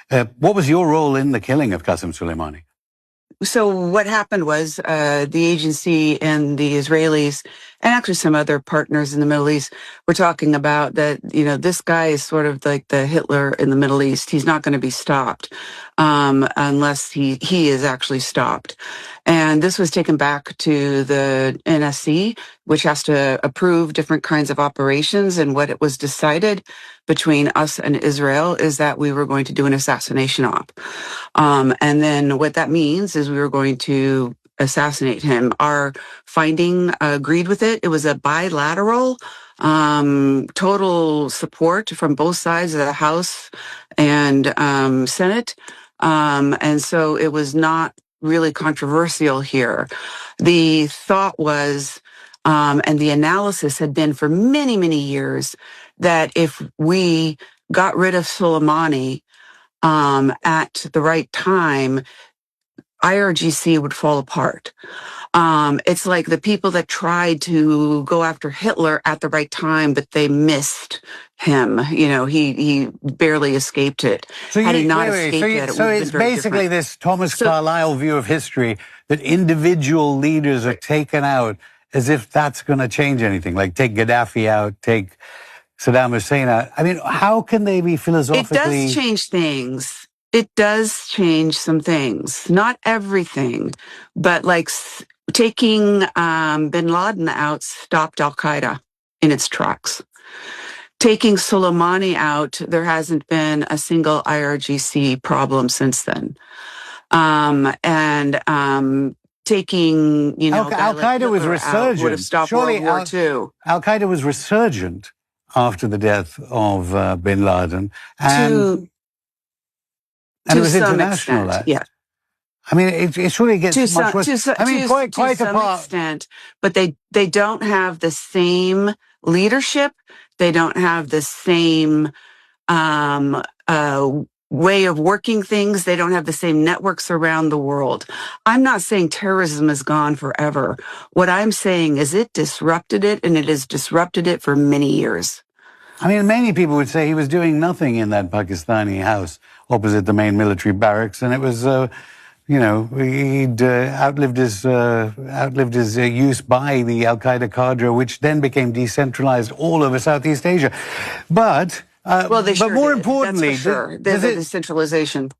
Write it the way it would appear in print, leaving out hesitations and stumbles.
What was your role in the killing of Qasem Soleimani? So what happened was the agency and the Israelis and actually some other partners in the Middle East were talking about that, this guy is sort of like the Hitler in the Middle East. He's not going to be stopped unless he is actually stopped. And this was taken back to the NSC, which has to approve different kinds of operations. And what it was decided between us and Israel is that we were going to do an assassination op. And then what that means is we were going to assassinate him. Our finding agreed with it. It was a bilateral, total support from both sides of the House and Senate. And so it was not really controversial here. The thought was, and the analysis had been for many, many years, that if we got rid of Soleimani at the right time, IRGC would fall apart. It's like the people that tried to go after Hitler at the right time, but they missed him. He barely escaped it. So Had he not escaped it, so it's basically different. this Thomas Carlyle view of history that individual leaders are taken out as if that's going to change anything. Like take Gaddafi out, take Saddam Hussein out. I mean, how can they be philosophically... It does change things. It does change some things. Not everything, but like taking bin Laden out stopped Al-Qaeda in its tracks. Taking Soleimani out, there hasn't been a single IRGC problem since then. Taking, Al-Qaeda was resurgent. Would have stopped World War II. Al-Qaeda was resurgent after the death of bin Laden. And it was international. Extent, yeah. I mean, it surely gets much worse. Quite to some extent, but they don't have the same leadership. They don't have the same way of working things. They don't have the same networks around the world. I'm not saying terrorism is gone forever. What I'm saying is it disrupted it, and it has disrupted it for many years. I mean, many people would say he was doing nothing in that Pakistani house opposite the main military barracks, and it was, he'd outlived his use by the Al-Qaeda cadre, which then became decentralized all over Southeast Asia. But more importantly, the decentralization.